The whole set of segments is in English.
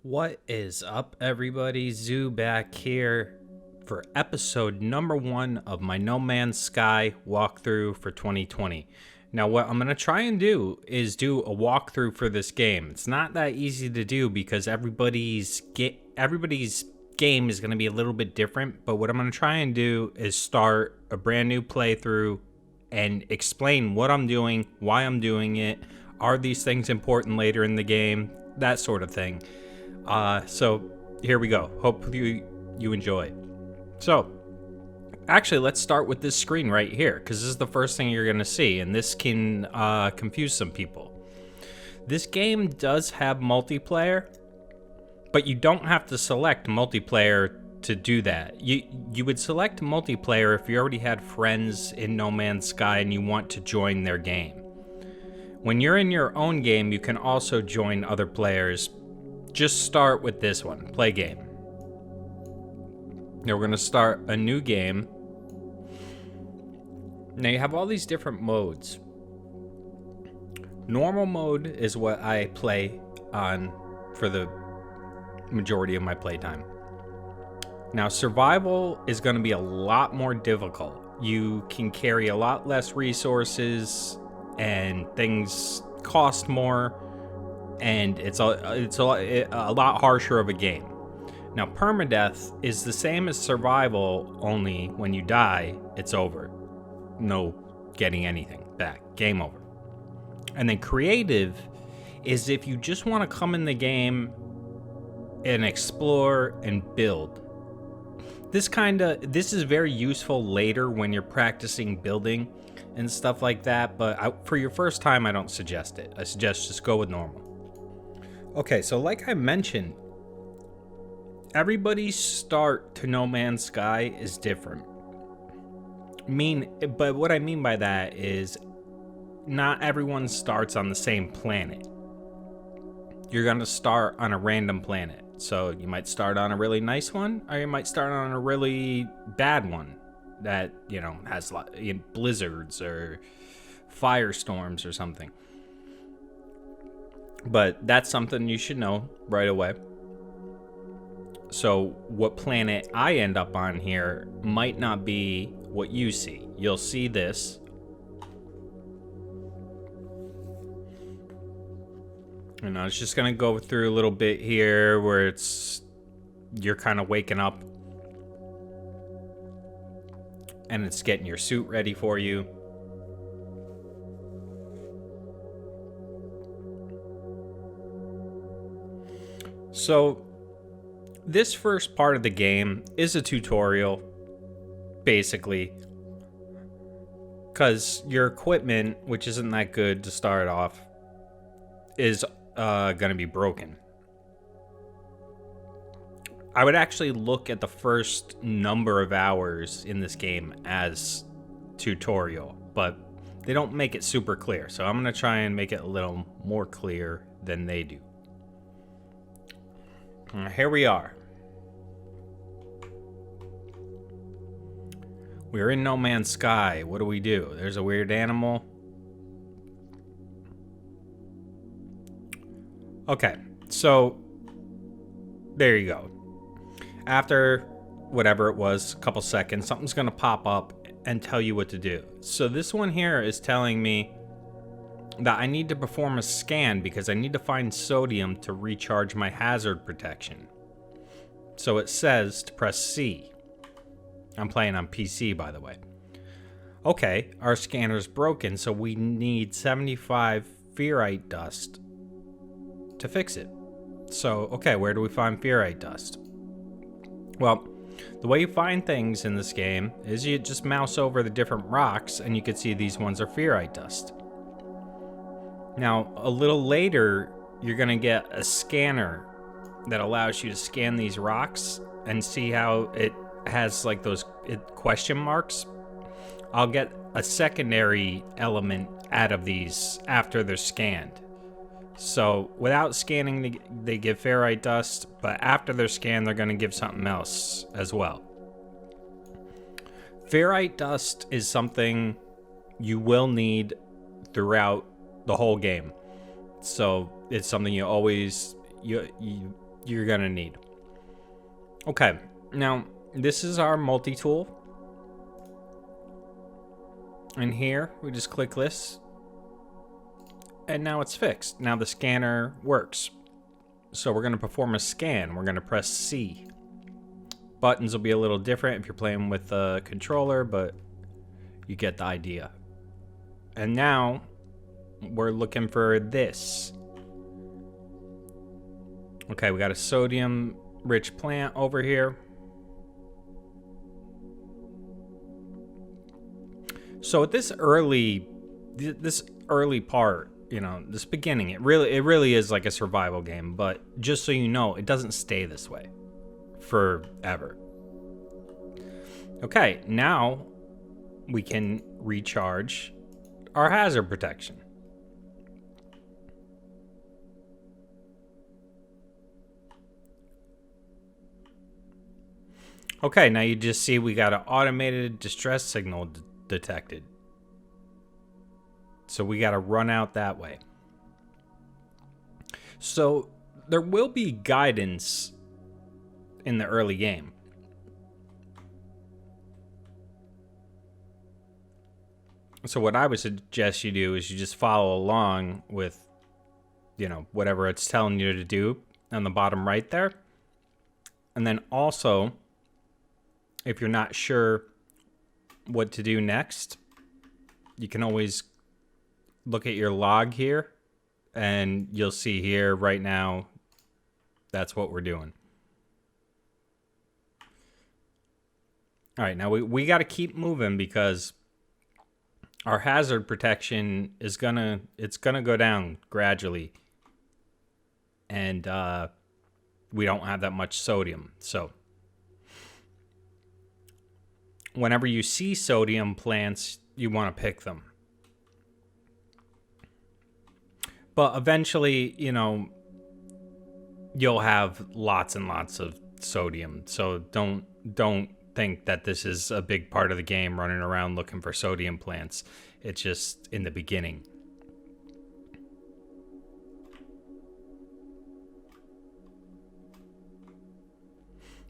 What is up, everybody? Zoo back here for episode number 1 of my No Man's Sky walkthrough for 2020. Now, what I'm going to try and do is do a walkthrough for this game. It's not that easy to do because everybody's game is going to be a little bit different, but what I'm going to try and do is start a brand new playthrough and explain what I'm doing, why I'm doing it, are these things important later in the game, that sort of thing. So here we go. Hopefully you enjoy. So actually, let's start with this screen right here, because this is the first thing you're going to see, and this can confuse some people. This game does have multiplayer, but you don't have to select multiplayer to do that. You would select multiplayer if you already had friends in No Man's Sky and you want to join their game. When you're in your own game, you can also join other players. Just start with this one, play game. Now we're going to start a new game. Now you have all these different modes. Normal mode is what I play on for the majority of my playtime. Now survival is going to be a lot more difficult. You can carry a lot less resources and things cost more. And it's a lot harsher of a game. Now, permadeath is the same as survival, only when you die, it's over. No getting anything back. Game over. And then creative is if you just want to come in the game and explore and build. This is very useful later when you're practicing building and stuff like that, but for your first time, I don't suggest it. I suggest just go with normal. Okay, so like I mentioned, everybody's start to No Man's Sky is different. But what I mean by that is not everyone starts on the same planet. You're going to start on a random planet. So you might start on a really nice one, or you might start on a really bad one that, has blizzards or firestorms or something. But that's something you should know right away. So what planet I end up on here might not be what you see. You'll see this. And I was just going to go through a little bit here where you're kind of waking up. And it's getting your suit ready for you. So, this first part of the game is a tutorial, basically, because your equipment, which isn't that good to start off, is going to be broken. I would actually look at the first number of hours in this game as tutorial, but they don't make it super clear, so I'm going to try and make it a little more clear than they do. Here we are. We're in No Man's Sky. What do we do? There's a weird animal. Okay, so there you go. After whatever it was, a couple seconds, something's going to pop up and tell you what to do. So this one here is telling me that I need to perform a scan because I need to find sodium to recharge my hazard protection. So it says to press C. I'm playing on PC, by the way. Okay, our scanner's broken, so we need 75 ferrite dust to fix it. So, okay, where do we find ferrite dust? Well, the way you find things in this game is you just mouse over the different rocks and you can see these ones are ferrite dust. Now, a little later, you're going to get a scanner that allows you to scan these rocks and see how it has like those question marks. I'll get a secondary element out of these after they're scanned. So without scanning, they give ferrite dust, but after they're scanned, they're going to give something else as well. Ferrite dust is something you will need throughout the whole game. So it's something you always, you're gonna need. Okay, now this is our multi-tool. And here, we just click this. And now it's fixed. Now the scanner works. So we're gonna perform a scan. We're gonna press C. Buttons will be a little different if you're playing with a controller, but you get the idea. And now we're looking for this. Okay, we got a sodium-rich plant over here. So at this early part, you know, this beginning, it really is like a survival game. But just so you know, it doesn't stay this way forever. Okay, now we can recharge our hazard protection. Okay, now you just see we got an automated distress signal detected. So we got to run out that way. So there will be guidance in the early game. So what I would suggest you do is you just follow along with, you know, whatever it's telling you to do on the bottom right there. And then also, if you're not sure what to do next, you can always look at your log here, and you'll see here right now, that's what we're doing. All right, now we got to keep moving because our hazard protection is it's gonna go down gradually, and we don't have that much sodium. So whenever you see sodium plants, you want to pick them. But eventually, you know, you'll have lots and lots of sodium. So don't think that this is a big part of the game, running around looking for sodium plants. It's just in the beginning.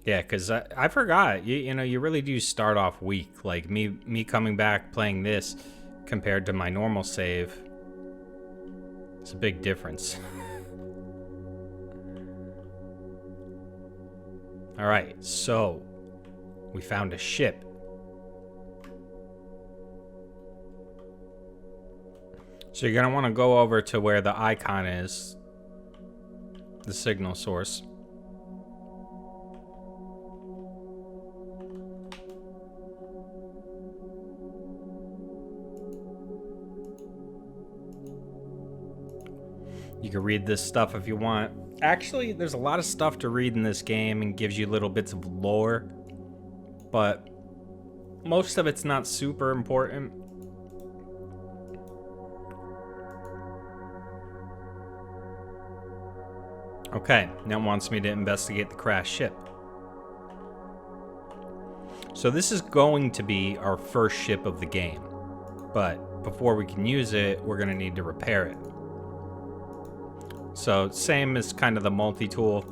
Yeah, because I forgot. You know, you really do start off weak. Like me coming back playing this compared to my normal save, it's a big difference. All right, so we found a ship. So you're gonna want to go over to where the icon is, the signal source. You can read this stuff if you want. Actually, there's a lot of stuff to read in this game and gives you little bits of lore, but most of it's not super important. Okay, now it wants me to investigate the crashed ship. So this is going to be our first ship of the game, but before we can use it, we're going to need to repair it. So same as kind of the multi-tool.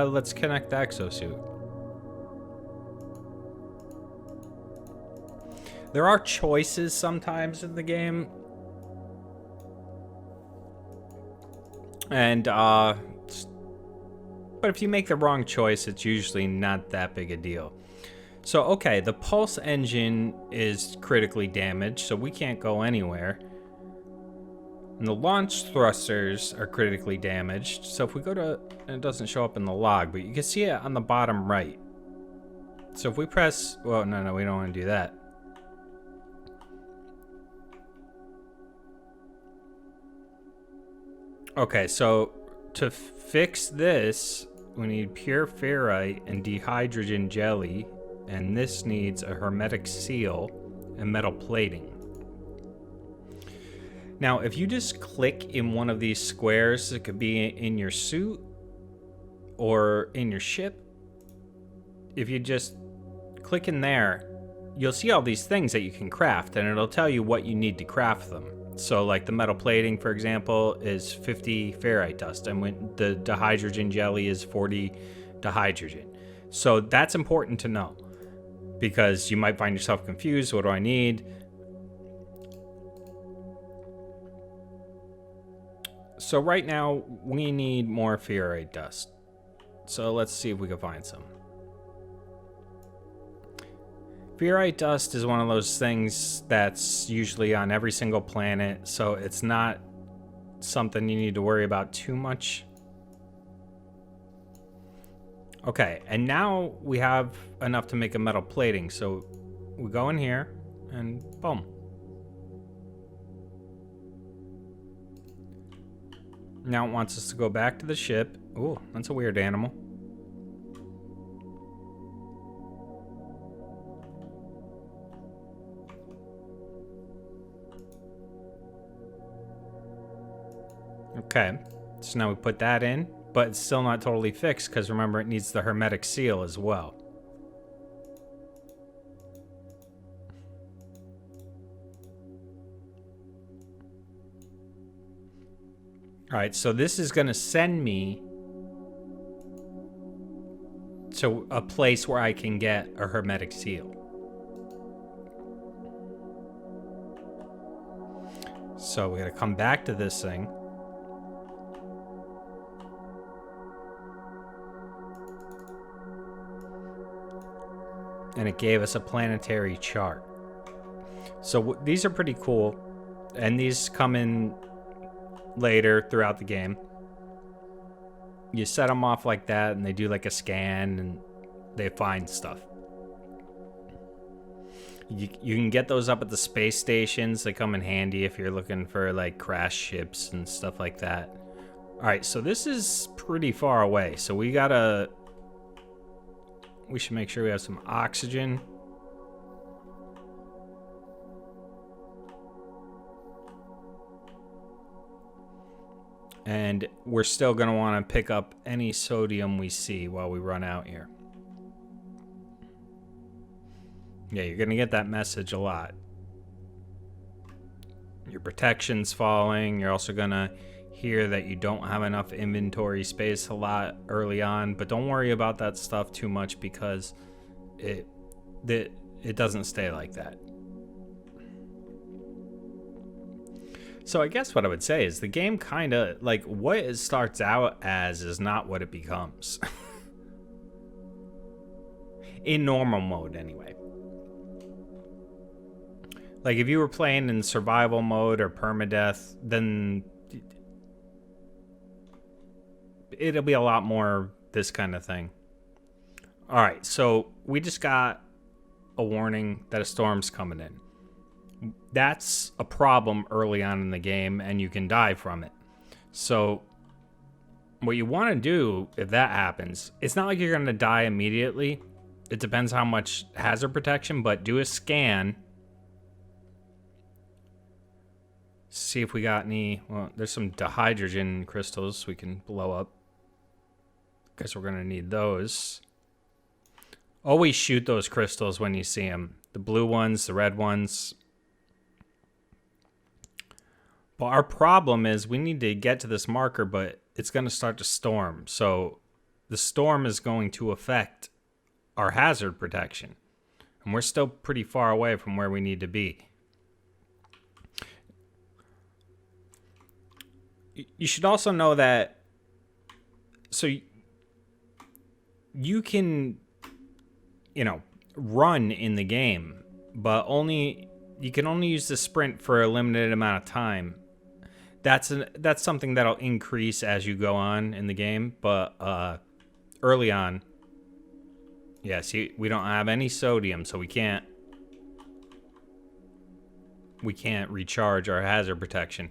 Let's connect the exosuit. There are choices sometimes in the game. And, but if you make the wrong choice, it's usually not that big a deal. So, okay, the pulse engine is critically damaged, so we can't go anywhere. And the launch thrusters are critically damaged. So if we go to, and it doesn't show up in the log, but you can see it on the bottom right. So if we press, well, no, we don't want to do that. Okay, so to fix this, we need pure ferrite and dehydrogen jelly, and this needs a hermetic seal and metal plating. Now, if you just click in one of these squares, it could be in your suit or in your ship. If you just click in there, you'll see all these things that you can craft, and it'll tell you what you need to craft them. So like the metal plating, for example, is 50 ferrite dust, and when the dihydrogen jelly is 40 dihydrogen. So that's important to know, because you might find yourself confused. What do I need? So right now we need more ferrite dust. So let's see if we can find some. Ferrite dust is one of those things that's usually on every single planet, so it's not something you need to worry about too much. Okay, and now we have enough to make a metal plating, so we go in here and boom. Now it wants us to go back to the ship. Ooh, that's a weird animal. Okay, so now we put that in, but it's still not totally fixed because remember it needs the hermetic seal as well. All right, so this is going to send me to a place where I can get a hermetic seal. So we got to come back to this thing. And it gave us a planetary chart. So these are pretty cool, and these come in later throughout the game. You set them off like that and they do like a scan and they find stuff. You can get those up at the space stations. They come in handy if you're looking for like crash ships and stuff like that. All right, so this is pretty far away, so we should make sure we have some oxygen. And we're still going to want to pick up any sodium we see while we run out here. Yeah, you're going to get that message a lot. Your protection's falling. You're also going to hear that you don't have enough inventory space a lot early on. But don't worry about that stuff too much because it doesn't stay like that. So I guess what I would say is the game kind of, like, what it starts out as is not what it becomes. In normal mode, anyway. Like, if you were playing in survival mode or permadeath, then it'll be a lot more this kind of thing. Alright, so we just got a warning that a storm's coming in. That's a problem early on in the game, and you can die from it. So what you want to do if that happens, it's not like you're going to die immediately. It depends how much hazard protection, but do a scan. See if we got any. Well, there's some dihydrogen crystals we can blow up. Guess we're going to need those. Always shoot those crystals when you see them. The blue ones, the red ones. But our problem is we need to get to this marker, but it's going to start to storm. So the storm is going to affect our hazard protection. And we're still pretty far away from where we need to be. You should also know that, so you can, run in the game, but you can only use the sprint for a limited amount of time. That's something that'll increase as you go on in the game, but early on, yeah, see, we don't have any sodium, so we can't recharge our hazard protection.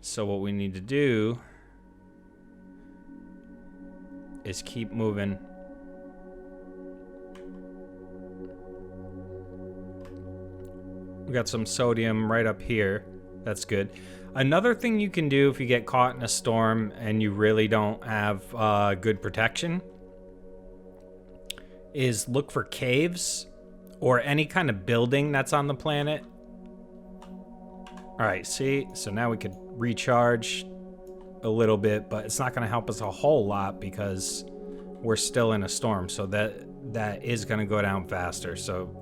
So what we need to do is keep moving. We got some sodium right up here. That's good. Another thing you can do if you get caught in a storm and you really don't have good protection is look for caves or any kind of building that's on the planet. All right, see? So now we could recharge a little bit, but it's not going to help us a whole lot because we're still in a storm. So that is going to go down faster. So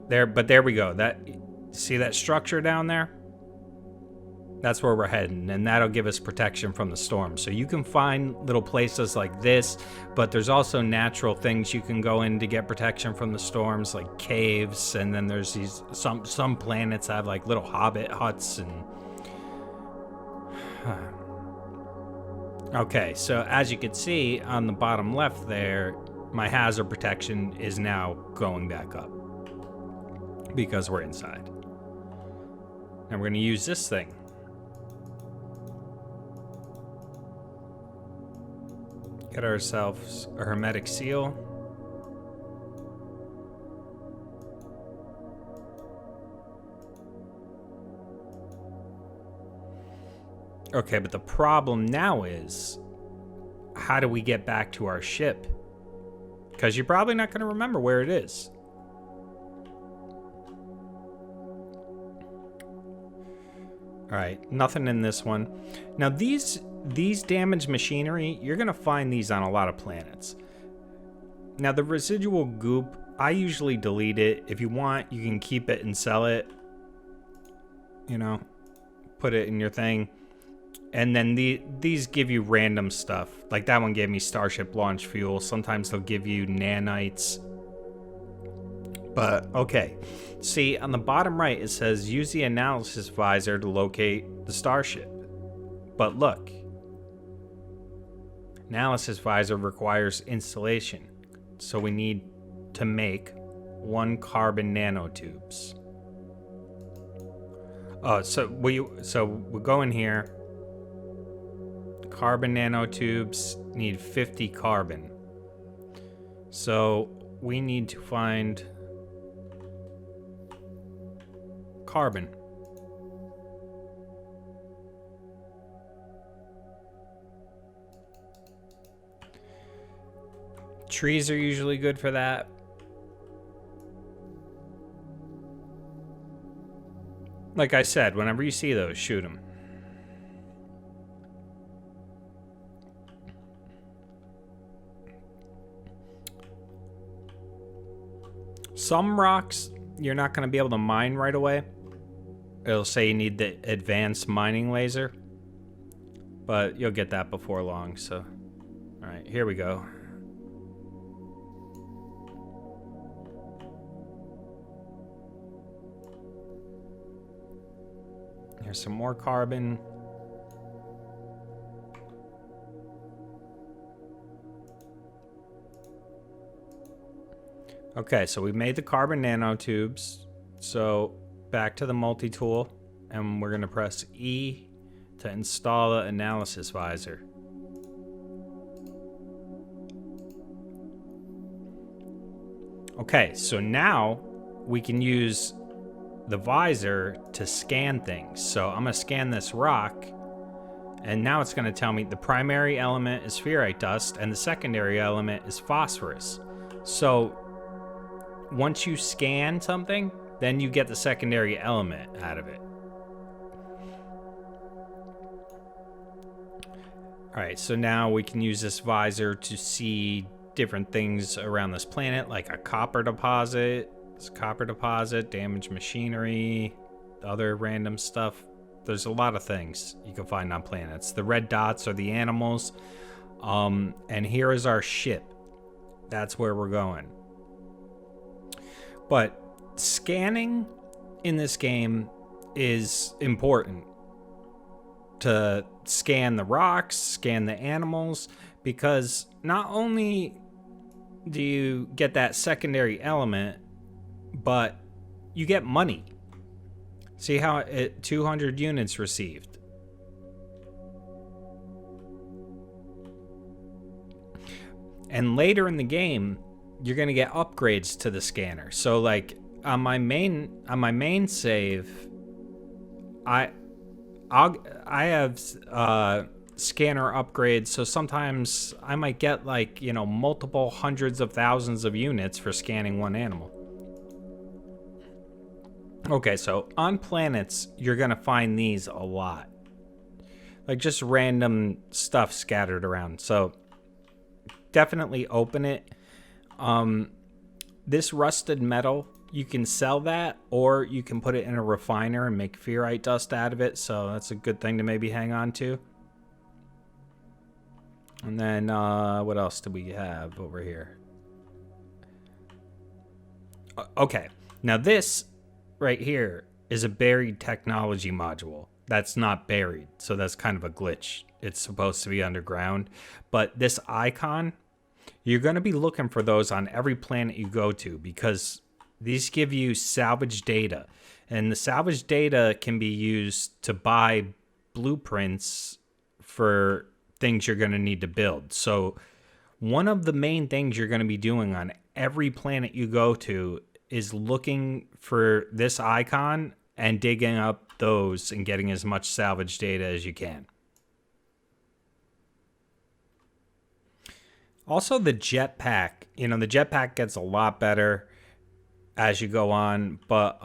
there we go. See that structure down there? That's where we're heading, and that'll give us protection from the storm. So you can find little places like this, but there's also natural things you can go in to get protection from the storms, like caves, and then there's these some planets have like little hobbit huts and okay, so as you can see on the bottom left there, my hazard protection is now going back up because we're inside. And we're going to use this thing. Get ourselves a hermetic seal. Okay, but the problem now is, how do we get back to our ship? Because you're probably not going to remember where it is. All right, nothing in this one. Now these damaged machinery, you're gonna find these on a lot of planets. Now the residual goop, I usually delete it. If you want, you can keep it and sell it. You know, put it in your thing. And then these give you random stuff. Like that one gave me Starship launch fuel. Sometimes they'll give you nanites. But, okay. See, on the bottom right, it says, use the analysis visor to locate the starship. But look. Analysis visor requires installation. So we need to make 1 carbon nanotubes. Oh, so we go in here. Carbon nanotubes need 50 carbon. So we need to find carbon. Trees are usually good for that. Like I said, whenever you see those, shoot them. Some rocks you're not going to be able to mine right away. It'll say you need the advanced mining laser, but you'll get that before long. So, all right, here we go. Here's some more carbon. Okay, so we made the carbon nanotubes. So back to the multi-tool, and we're going to press E to install the analysis visor. Okay, so now we can use the visor to scan things. So I'm going to scan this rock, and now it's going to tell me the primary element is ferrite dust and the secondary element is phosphorus. So once you scan something, then you get the secondary element out of it. All right, so now we can use this visor to see different things around this planet, like a copper deposit. It's a copper deposit, damaged machinery, other random stuff. There's a lot of things you can find on planets. The red dots are the animals. And here is our ship. That's where we're going. But scanning in this game is important. To scan the rocks, scan the animals, because not only do you get that secondary element, but you get money. See how it 200 units received. And later in the game, you're going to get upgrades to the scanner. So like on my main save, I have scanner upgrades, so sometimes I might get like, you know, multiple hundreds of thousands of units for scanning one animal. Okay, so on planets, you're gonna find these a lot. Like just random stuff scattered around. So definitely open it. This rusted metal, you can sell that, or you can put it in a refiner and make ferrite dust out of it. So that's a good thing to maybe hang on to. And then what else do we have over here? Okay, now this right here is a buried technology module. That's not buried, so that's kind of a glitch. It's supposed to be underground. But this icon, you're going to be looking for those on every planet you go to, because these give you salvage data. And the salvage data can be used to buy blueprints for things you're going to need to build. So one of the main things you're going to be doing on every planet you go to is looking for this icon and digging up those and getting as much salvage data as you can. Also, the jetpack. You know, the jetpack gets a lot better as you go on, but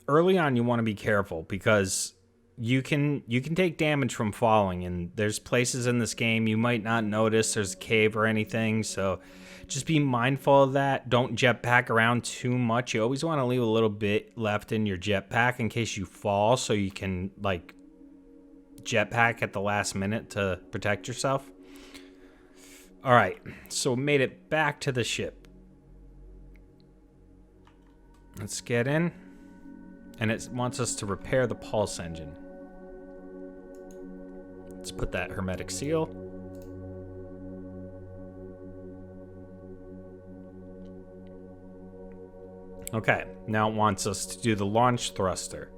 early on you want to be careful, because you can take damage from falling, and there's places in this game you might not notice there's a cave or anything, so just be mindful of that. Don't jetpack around too much. You always want to leave a little bit left in your jetpack in case you fall, so you can like jetpack at the last minute to protect yourself. All right, so we made it back to the ship. Let's get in, and it wants us to repair the pulse engine. Let's put that hermetic seal. Okay, now it wants us to do the launch thruster.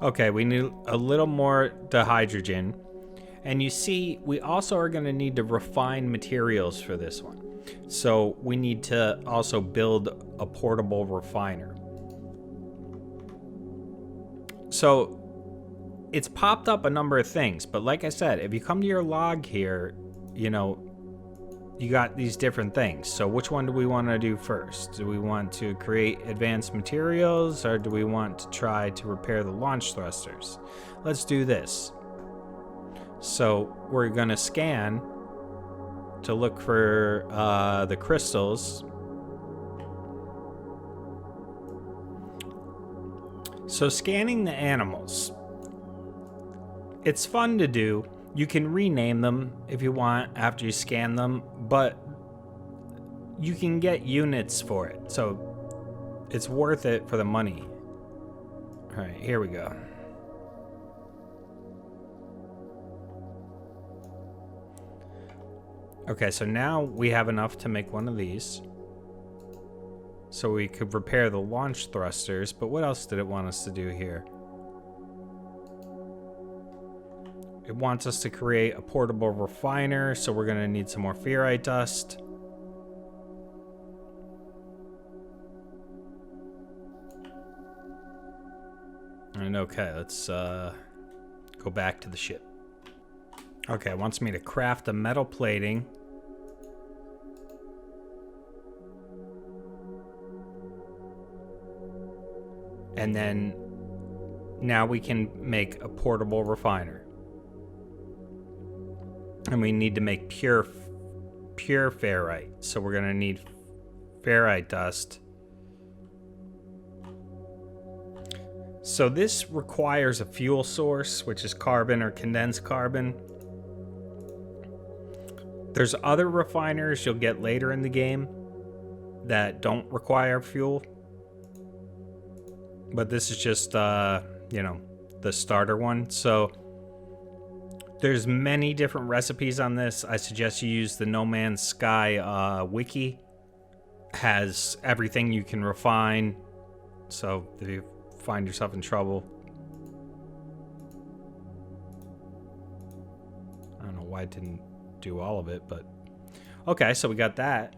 Okay, we need a little more dihydrogen. And you see, we also are going to need to refine materials for this one. So we need to also build a portable refiner. So it's popped up a number of things, but like I said, if you come to your log here, you know, you got these different things. So which one do we want to do first? Do we want to create advanced materials, or do we want to try to repair the launch thrusters? Let's do this. So we're going to scan to look for the crystals. So scanning the animals, it's fun to do. You can rename them if you want after you scan them, but you can get units for it. So it's worth it for the money. All right, here we go. Okay, so now we have enough to make one of these. So we could repair the launch thrusters, but what else did it want us to do here? It wants us to create a portable refiner, so we're gonna need some more ferrite dust. And okay, let's go back to the ship. Okay, it wants me to craft a metal plating. And then now we can make a portable refiner. And we need to make pure ferrite. So we're going to need ferrite dust. So this requires a fuel source, which is carbon or condensed carbon. There's other refiners you'll get later in the game that don't require fuel. But this is just, you know, the starter one. So there's many different recipes on this. I suggest you use the No Man's Sky wiki. Has everything you can refine. So if you find yourself in trouble. I don't know why it didn't do all of it, but okay, so we got that.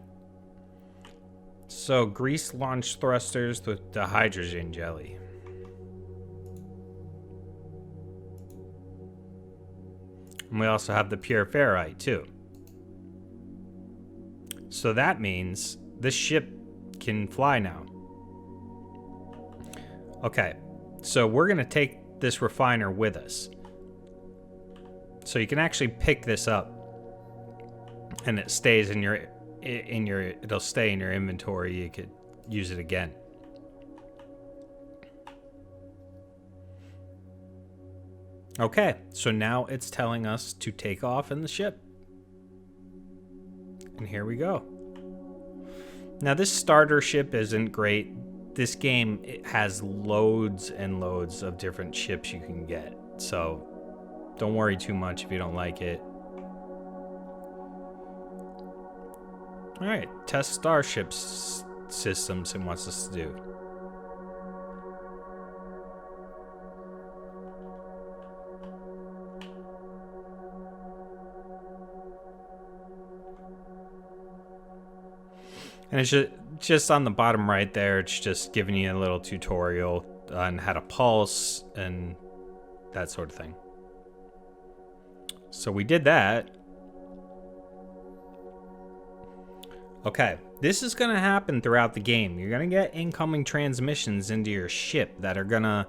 So, grease launch thrusters with the hydrogen jelly. And we also have the pure ferrite, too. So that means this ship can fly now. Okay, so we're going to take this refiner with us. So you can actually pick this up, and it stays in your it'll stay in your inventory. You could use it again. Okay, so now it's telling us to take off in the ship. And here we go. Now this starter ship isn't great. This game, it has loads and loads of different ships you can get. So don't worry too much if you don't like it. All right, test starships systems it wants us to do. And it's just on the bottom right there, it's just giving you a little tutorial on how to pulse and that sort of thing. So we did that. Okay, this is going to happen throughout the game. You're going to get incoming transmissions into your ship that are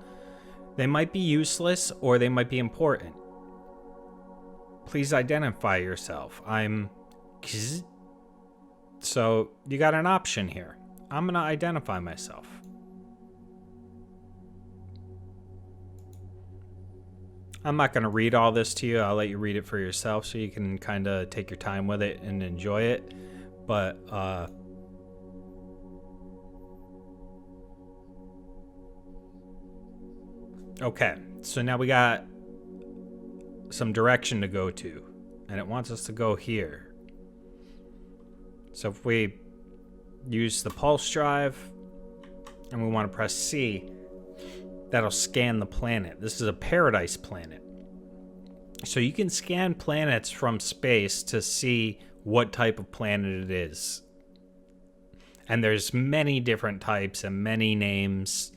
they might be useless or they might be important. Please identify yourself. I'm Xxiou. So you got an option here. I'm going to identify myself. I'm not going to read all this to you. I'll let you read it for yourself so you can kind of take your time with it and enjoy it. But, okay, so now we got some direction to go to, and it wants us to go here. So if we use the pulse drive and we want to press C, that'll scan the planet. This is a paradise planet. So you can scan planets from space to see what type of planet it is. And there's many different types and many names.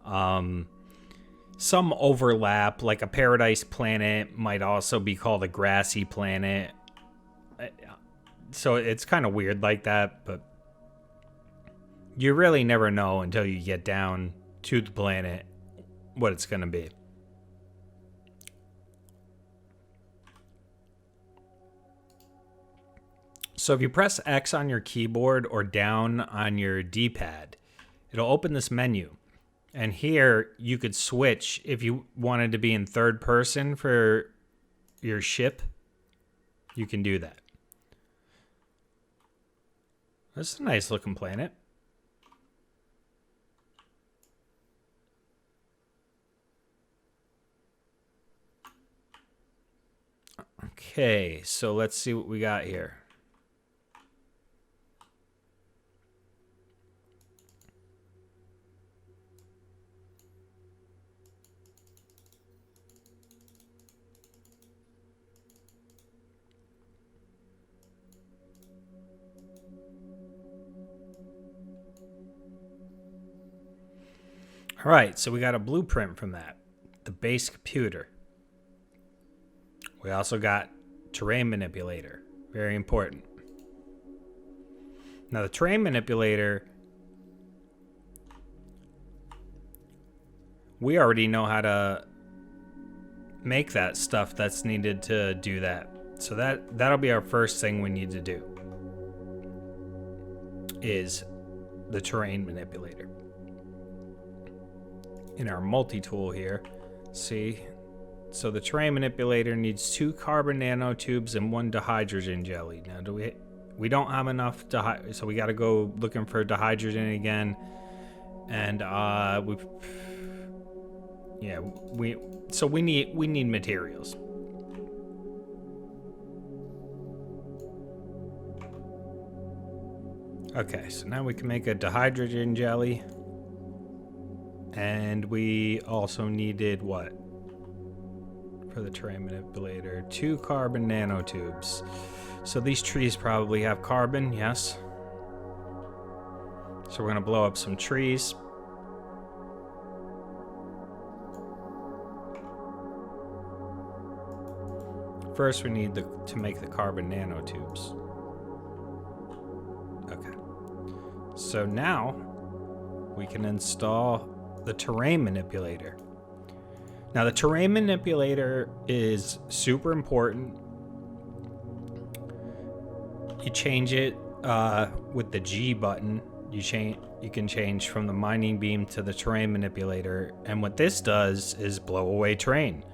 Some overlap, like a paradise planet might also be called a grassy planet. So it's kind of weird like that, but you really never know until you get down to the planet what it's going to be. So if you press X on your keyboard or down on your D-pad, it'll open this menu. And here you could switch if you wanted to be in third person for your ship. You can do that. That's a nice looking planet. Okay, so let's see what we got here. All right, so we got a blueprint from that, the base computer. We also got terrain manipulator, very important. Now the terrain manipulator, we already know how to make that stuff that's needed to do that. So that'll be our first thing we need to do, is the terrain manipulator. In our multi-tool here, see, so the terrain manipulator needs 2 carbon nanotubes and 1 dihydrogen jelly. Now we don't have enough so we got to go looking for dihydrogen again, and we need materials. Okay, so now we can make a dihydrogen jelly. And we also needed what? For the terrain manipulator, 2 carbon nanotubes. So these trees probably have carbon, yes. So we're going to blow up some trees. First, we need to make the carbon nanotubes. Okay. So now we can install the terrain manipulator. Now, the terrain manipulator is super important. You change it with the G button. You can change from the mining beam to the terrain manipulator, and what this does is blow away terrain.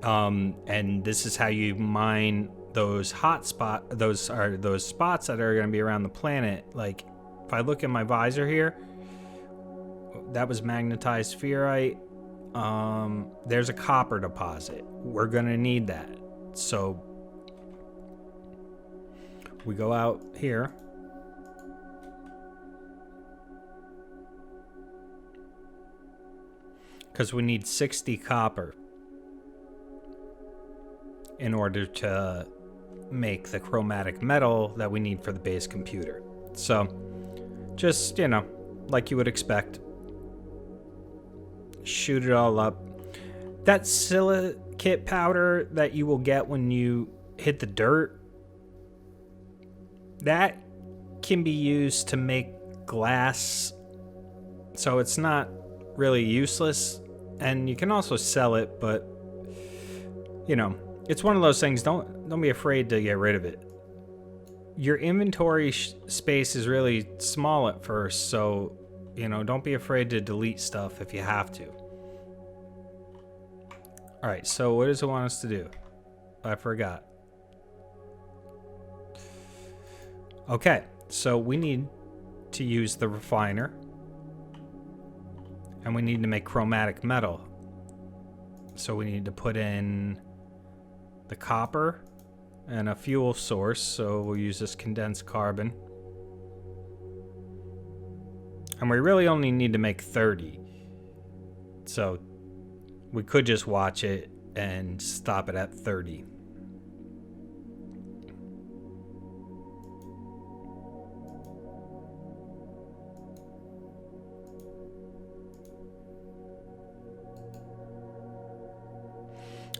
And this is how you mine those spots that are going to be around the planet. Like, if I look at my visor here, that was magnetized ferrite. There's a copper deposit. We're going to need that. So we go out here. Because we need 60 copper in order to make the chromatic metal that we need for the base computer. So, just, you know, like you would expect, shoot it all up. That silicate powder that you will get when you hit the dirt, that can be used to make glass, so it's not really useless, and you can also sell it, but, you know, it's one of those things. Don't be afraid to get rid of it. Your inventory space is really small at first, so, you know, don't be afraid to delete stuff if you have to. All right, so what does it want us to do? I forgot. Okay, so we need to use the refiner, and we need to make chromatic metal. So we need to put in the copper and a fuel source, so we'll use this condensed carbon. And we really only need to make 30. So we could just watch it and stop it at 30.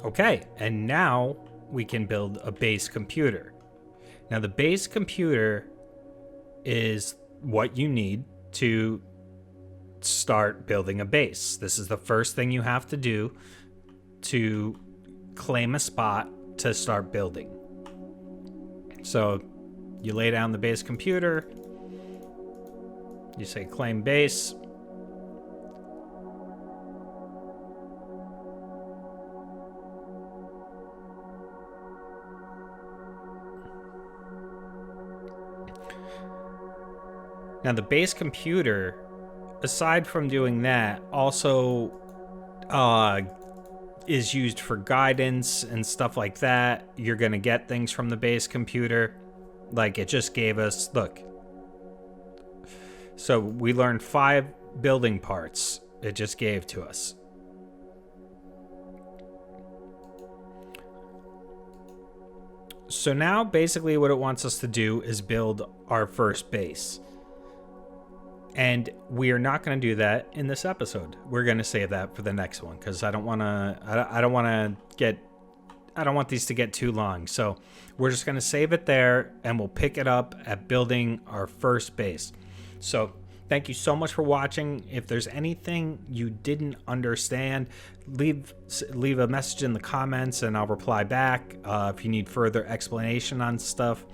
Okay, and now we can build a base computer. Now, the base computer is what you need to start building a base. This is the first thing you have to do to claim a spot to start building. So you lay down the base computer, you say claim base. Now, the base computer, aside from doing that, also is used for guidance and stuff like that. You're going to get things from the base computer. Like, it just gave us, look. So we learned 5 building parts. It just gave to us. So now, basically, what it wants us to do is build our first base. And we are not going to do that in this episode. We're going to save that for the next one, because I don't want these to get too long. So we're just going to save it there, and we'll pick it up at building our first base. So thank you so much for watching. If there's anything you didn't understand, leave a message in the comments, and I'll reply back if you need further explanation on stuff.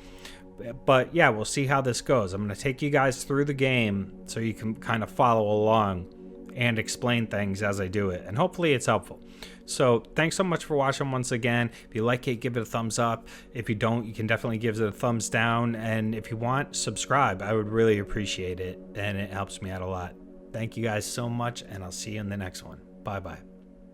But yeah, we'll see how this goes. I'm going to take you guys through the game so you can kind of follow along and explain things as I do it. And hopefully it's helpful. So thanks so much for watching once again. If you like it, give it a thumbs up. If you don't, you can definitely give it a thumbs down. And if you want, subscribe. I would really appreciate it. And it helps me out a lot. Thank you guys so much. And I'll see you in the next one. Bye-bye.